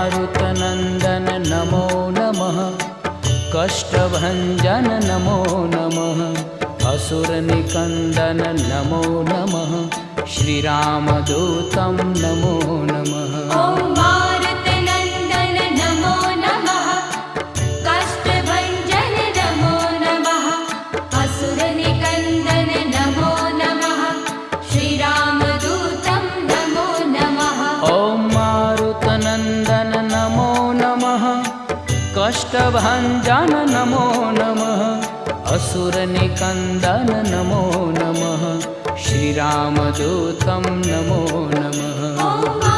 मारुतनन्दन नमो नमः। कष्टभञ्जन नमो नमः। असुरनिकन्दन नमो नमः। श्रीरामदूतं नमो नमः। ॐ मारुतनन्दन नमो नमः। कष्टभञ्जन नमो नमः। असुरनिकन्दन नमो नमः। श्रीरामदूतं नमो नमः। ॐ मारुतनन्दन नमो नमः। कष्टभञ्जन नमो नमः। असुरनिकन्दन नमो नमः। श्रीरामदूतं नमो नमः।